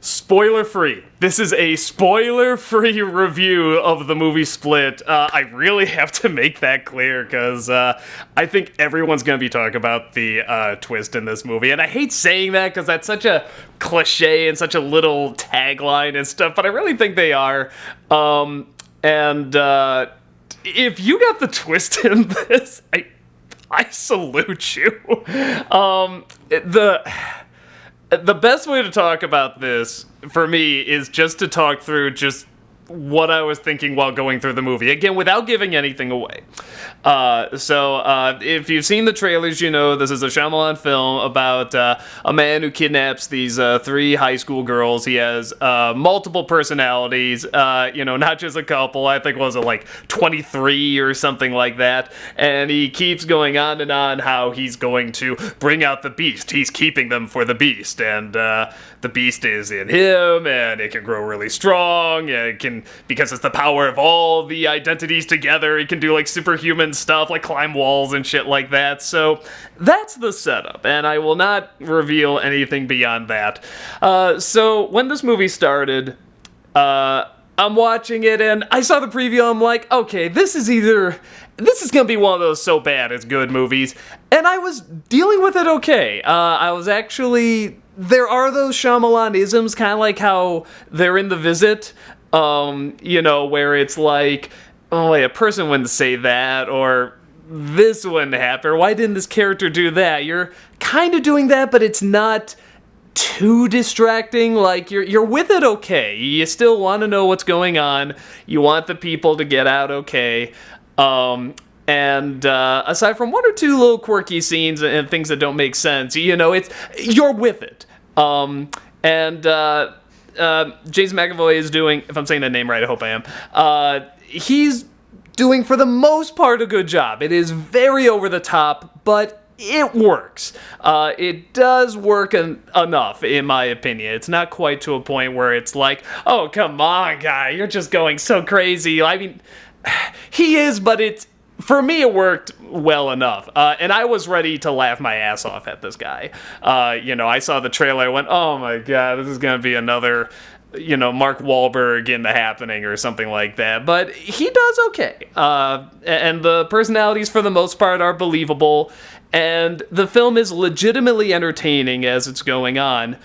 Spoiler-free. This is a spoiler-free review of the movie Split. I really have to make that clear because I think everyone's going to be talking about the twist in this movie. And I hate saying that because that's such a cliche and such a little tagline and stuff, but I really think they are. If you got the twist in this, I salute you. The best way to talk about this, for me, is just to talk through just what I was thinking while going through the movie. Again, without giving anything away. If you've seen the trailers, you know this is a Shyamalan film about a man who kidnaps these 3 high school girls. He has multiple personalities, not just a couple. I think, was it like 23 or something like that? And he keeps going on and on how he's going to bring out the beast. He's keeping them for the beast. And the beast is in him, and it can grow really strong. It can, because it's the power of all the identities together, it can do like superhuman stuff, like climb walls and shit like that. So that's the setup, and I will not reveal anything beyond that. So when this movie started, I'm watching it, and I saw the preview. I'm like, okay, this is gonna be one of those so bad it's good movies, and I was dealing with it okay. There are those Shyamalan-isms, kind of like how they're in The Visit, where it's like, oh, wait, a person wouldn't say that, or this wouldn't happen, or why didn't this character do that? You're kind of doing that, but it's not too distracting. Like, you're with it okay. You still want to know what's going on. You want the people to get out okay. Aside from 1 or 2 little quirky scenes and things that don't make sense, you're with it. James McAvoy is doing, if I'm saying that name right, I hope I am, he's doing, for the most part, a good job. It is very over the top, but it works. It does work enough, in my opinion. It's not quite to a point where it's like, oh, come on, guy, you're just going so crazy. I mean, he is, but for me, it worked well enough. And I was ready to laugh my ass off at this guy. I saw the trailer, I went, oh my god, this is going to be another, Mark Wahlberg in The Happening or something like that. But he does okay. And the personalities, for the most part, are believable. And the film is legitimately entertaining as it's going on.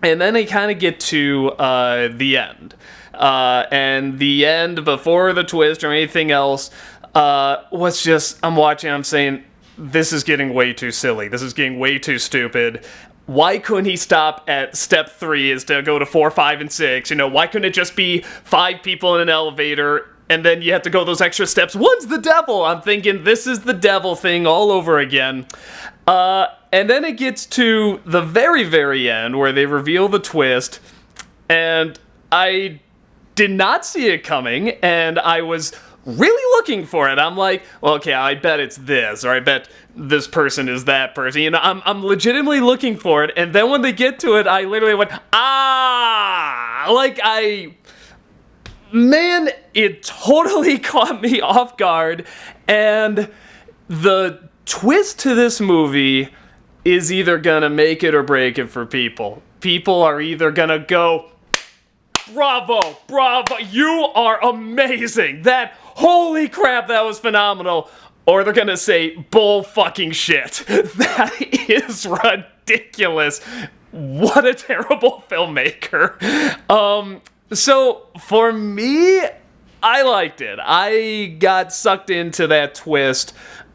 And then they kind of get to the end. And the end, before the twist or anything else, was just, I'm watching, I'm saying, this is getting way too silly. This is getting way too stupid. Why couldn't he stop at step 3 instead of go to 4, 5, and 6? Why couldn't it just be 5 people in an elevator and then you have to go those extra steps? One's the devil. I'm thinking this is the devil thing all over again. And then it gets to the very, very end where they reveal the twist, and I did not see it coming, and I was really looking for it. I'm like, well, okay, I bet it's this, or I bet this person is that person. I'm legitimately looking for it, and then when they get to it, I literally went, man, it totally caught me off guard, and the twist to this movie is either gonna make it or break it for people. People are either gonna go, bravo, you are amazing, holy crap, that was phenomenal. Or they're gonna say, bull fucking shit. That is ridiculous. What a terrible filmmaker. So for me, I liked it. I got sucked into that twist,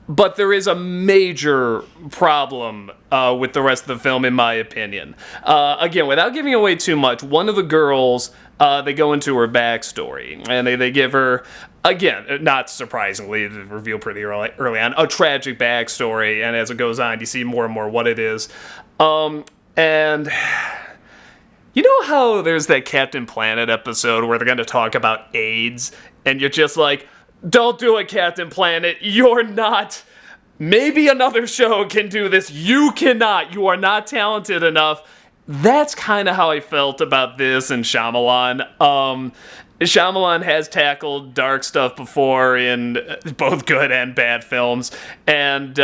but there is a major problem with the rest of the film, in my opinion. Again, without giving away too much, one of the girls, they go into her backstory, and they give her, again, not surprisingly, revealed pretty early on, a tragic backstory, and as it goes on, you see more and more what it is. And you know how there's that Captain Planet episode where they're going to talk about AIDS, and you're just like, don't do it, Captain Planet, you're not. Maybe another show can do this. You cannot. You are not talented enough. That's kind of how I felt about this and Shyamalan. Shyamalan has tackled dark stuff before in both good and bad films. And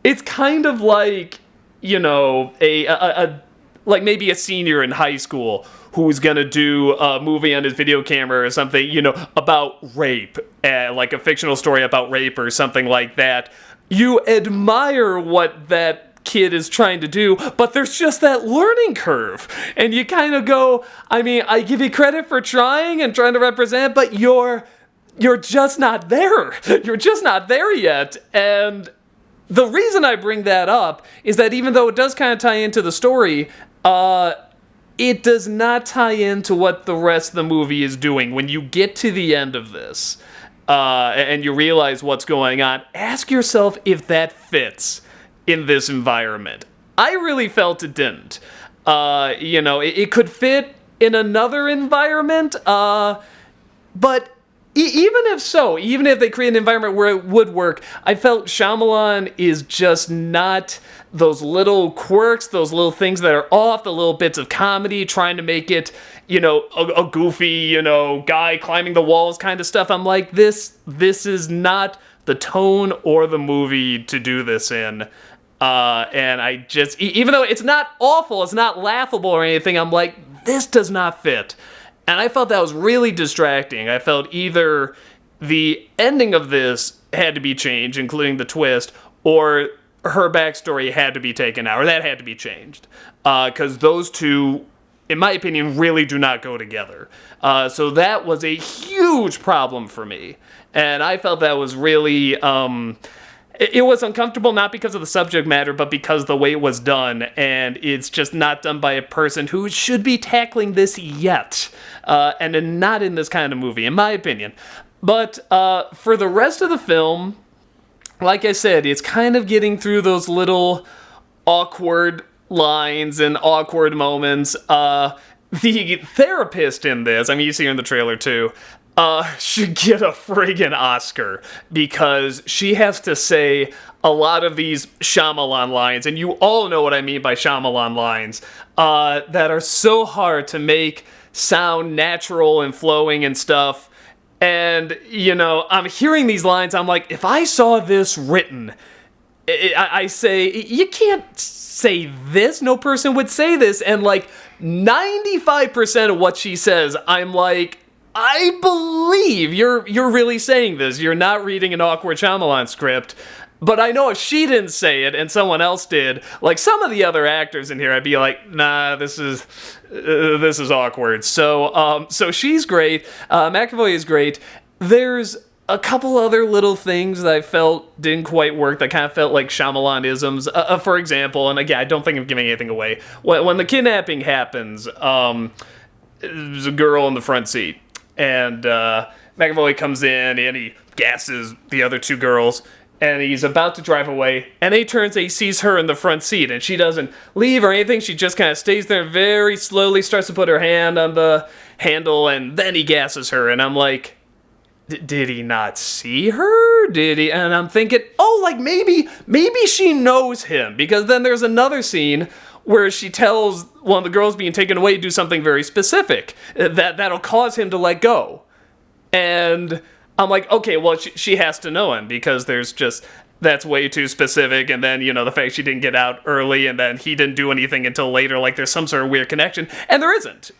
it's kind of like a like maybe a senior in high school who's gonna do a movie on his video camera or something, about rape, like a fictional story about rape or something like that. You admire what that kid is trying to do, but there's just that learning curve. And you kind of go, I mean, I give you credit for trying and trying to represent, but you're just not there. You're just not there yet. And the reason I bring that up is that even though it does kind of tie into the story, it does not tie into what the rest of the movie is doing. When you get to the end of this, and you realize what's going on, ask yourself if that fits in this environment. I really felt it didn't. It could fit in another environment, but even if they create an environment where it would work, I felt Shyamalan is just not those little quirks, those little things that are off, the little bits of comedy, trying to make it, a goofy, guy climbing the walls kind of stuff. I'm like, this is not the tone or the movie to do this in. And I just, even though it's not awful, it's not laughable or anything, I'm like, this does not fit. And I felt that was really distracting. I felt either the ending of this had to be changed, including the twist, or her backstory had to be taken out, or that had to be changed. Because those two, in my opinion, really do not go together. So that was a huge problem for me. And I felt that was really... It was uncomfortable, not because of the subject matter, but because the way it was done. And it's just not done by a person who should be tackling this yet. And not in this kind of movie, in my opinion. But for the rest of the film, like I said, it's kind of getting through those little awkward lines and awkward moments. The therapist in this, I mean, you see her in the trailer too, should get a friggin' Oscar, because she has to say a lot of these Shyamalan lines, and you all know what I mean by Shyamalan lines, that are so hard to make sound natural and flowing and stuff. And, I'm hearing these lines, I'm like, if I saw this written, I say, you can't say this, no person would say this, and like 95% of what she says, I'm like, I believe you're really saying this. You're not reading an awkward Shyamalan script. But I know if she didn't say it and someone else did, like some of the other actors in here, I'd be like, nah, this is awkward. So she's great. McAvoy is great. There's a couple other little things that I felt didn't quite work, that kind of felt like Shyamalan-isms. For example, and again, I don't think I'm giving anything away. When the kidnapping happens, there's a girl in the front seat. And McAvoy comes in and he gasses the other two girls. And he's about to drive away. And he turns and he sees her in the front seat. And she doesn't leave or anything. She just kind of stays there and very slowly starts to put her hand on the handle. And then he gasses her. And I'm like, did he not see her? Did he? And I'm thinking, maybe she knows him. Because then there's another scene where she tells one of the girls being taken away to do something very specific that'll cause him to let go. And I'm like, okay, well, she has to know him, because that's way too specific. And then, the fact she didn't get out early and then he didn't do anything until later, like there's some sort of weird connection. And there isn't.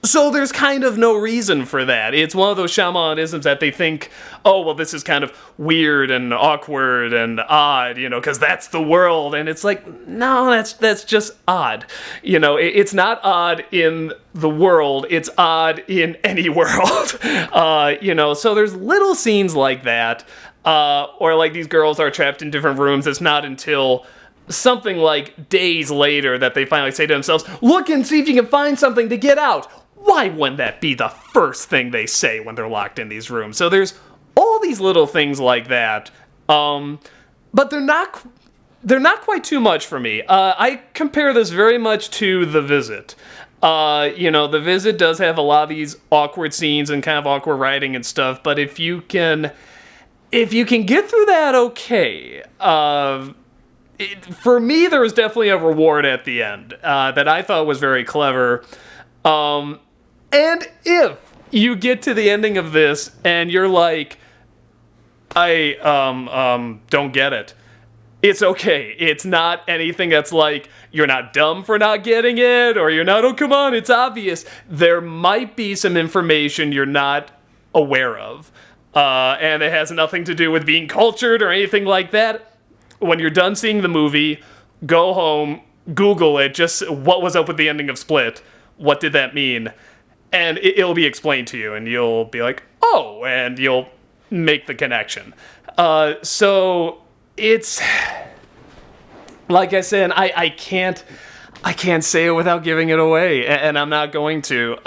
So there's kind of no reason for that. It's one of those Shyamalan-isms that they think, oh, well, this is kind of weird and awkward and odd, because that's the world. And it's like, no, that's just odd. It's not odd in the world. It's odd in any world. So there's little scenes like that. Or like these girls are trapped in different rooms. It's not until something like days later that they finally say to themselves, look and see if you can find something to get out. Why wouldn't that be the first thing they say when they're locked in these rooms? So there's all these little things like that, but they're not quite too much for me. I compare this very much to The Visit. The Visit does have a lot of these awkward scenes and kind of awkward writing and stuff, but if you can get through that, okay. For me, there was definitely a reward at the end that I thought was very clever. And if you get to the ending of this and you're like, I don't get it, It's okay. It's not anything that's like, you're not dumb for not getting it, or you're not, oh, come on, it's obvious. There might be some information you're not aware of. And it has nothing to do with being cultured or anything like that. When you're done seeing the movie, go home, Google it, just what was up with the ending of Split? What did that mean? And it'll be explained to you, and you'll be like, oh, and you'll make the connection. So it's, like I said, I can't say it without giving it away, and I'm not going to.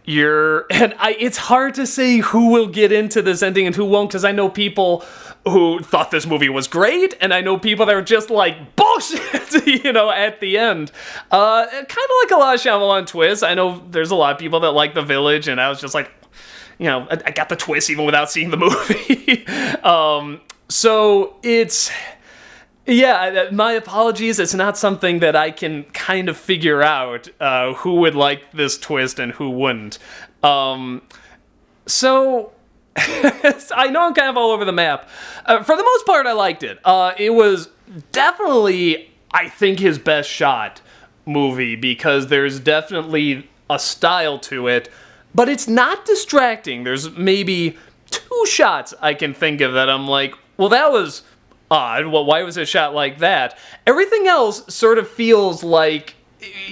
It's hard to say who will get into this ending and who won't, because I know people who thought this movie was great, and I know people that are just like, bullshit, at the end. Kind of like a lot of Shyamalan twists. I know there's a lot of people that like The Village, and I was just like, I got the twist even without seeing the movie. So it's, my apologies. It's not something that I can kind of figure out who would like this twist and who wouldn't. So I know I'm kind of all over the map. For the most part, I liked it. It was definitely, I think, his best shot movie, because there's definitely a style to it, but it's not distracting. There's maybe 2 shots I can think of that I'm like, well, that was odd. Well, why was it shot like that? Everything else sort of feels like,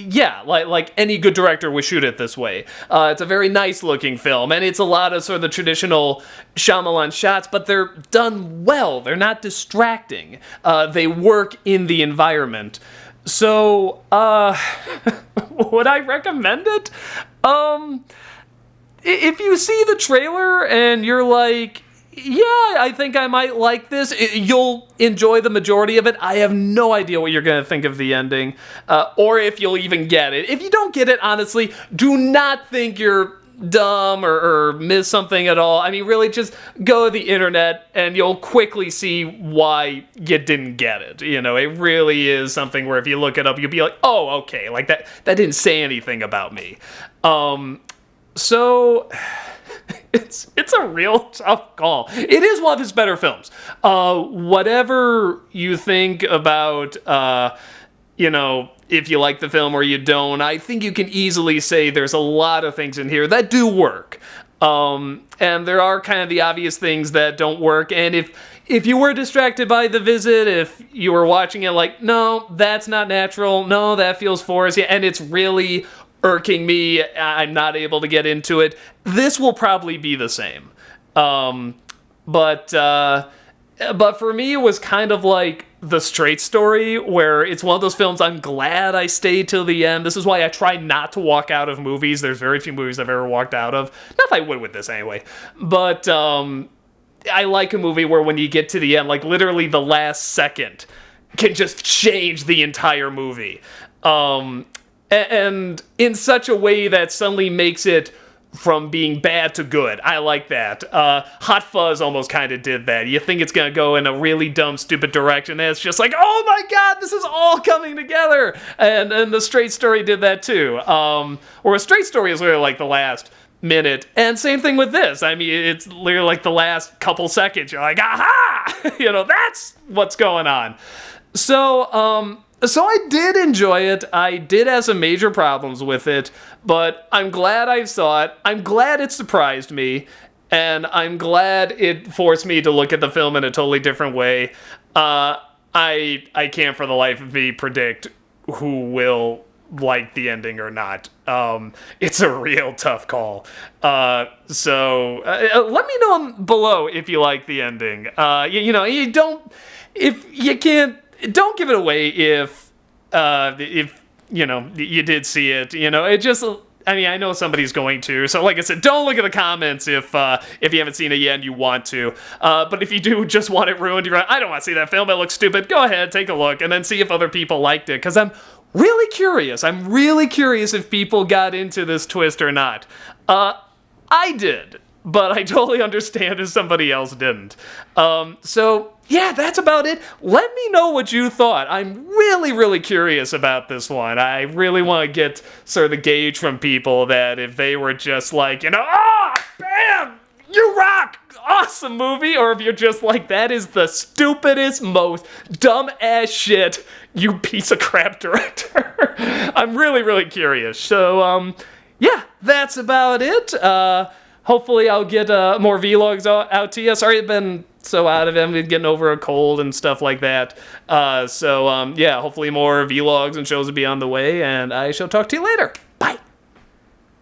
like any good director would shoot it this way. It's a very nice looking film, and it's a lot of sort of the traditional Shyamalan shots, but they're done well. They're not distracting. They work in the environment. So, would I recommend it? If you see the trailer and you're like, I think I might like this, you'll enjoy the majority of it. I have no idea what you're going to think of the ending, or if you'll even get it. If you don't get it, honestly, do not think you're dumb or miss something at all. I mean, really, just go to the internet and you'll quickly see why you didn't get it. It really is something where if you look it up, you'll be like, oh, okay, like that didn't say anything about me. So it's a real tough call. It is one of his better films. Whatever you think about, if you like the film or you don't, I think you can easily say there's a lot of things in here that do work. And there are kind of the obvious things that don't work. And if you were distracted by The Visit, if you were watching it like, no, that's not natural, no, that feels forced, and it's really irking me, I'm not able to get into it, this will probably be the same. But for me, it was kind of like The Straight Story, where it's one of those films I'm glad I stayed till the end. This is why I try not to walk out of movies. There's very few movies I've ever walked out of. Not that I would with this anyway. But I like a movie where when you get to the end, like literally the last second can just change the entire movie. And in such a way that suddenly makes it from being bad to good. I like that. Hot Fuzz almost kind of did that. You think it's going to go in a really dumb, stupid direction, and it's just like, oh my god, this is all coming together. And The Straight Story did that too. Or A Straight Story is literally like the last minute. And same thing with this. I mean, it's literally like the last couple seconds. You're like, aha! That's what's going on. So I did enjoy it. I did have some major problems with it, but I'm glad I saw it. I'm glad it surprised me, and I'm glad it forced me to look at the film in a totally different way. I can't for the life of me predict who will like the ending or not. It's a real tough call. So let me know below if you like the ending. Don't give it away if you did see it. It just, I know somebody's going to. So like I said, don't look at the comments if you haven't seen it yet and you want to. But if you do just want it ruined, you're like, I don't want to see that film, it looks stupid. Go ahead, take a look, and then see if other people liked it. Because I'm really curious. I'm really curious if people got into this twist or not. I did, but I totally understand if somebody else didn't. So yeah, that's about it. Let me know what you thought. I'm really, really curious about this one. I really want to get sort of the gauge from people that if they were just like, bam, you rock, awesome movie, or if you're just like, that is the stupidest, most dumb-ass shit, you piece of crap director. I'm really, really curious. So, yeah, that's about it. Hopefully I'll get more vlogs out to you. Sorry I've been so out of it. I've been getting over a cold and stuff like that. Yeah, hopefully more vlogs and shows will be on the way, and I shall talk to you later.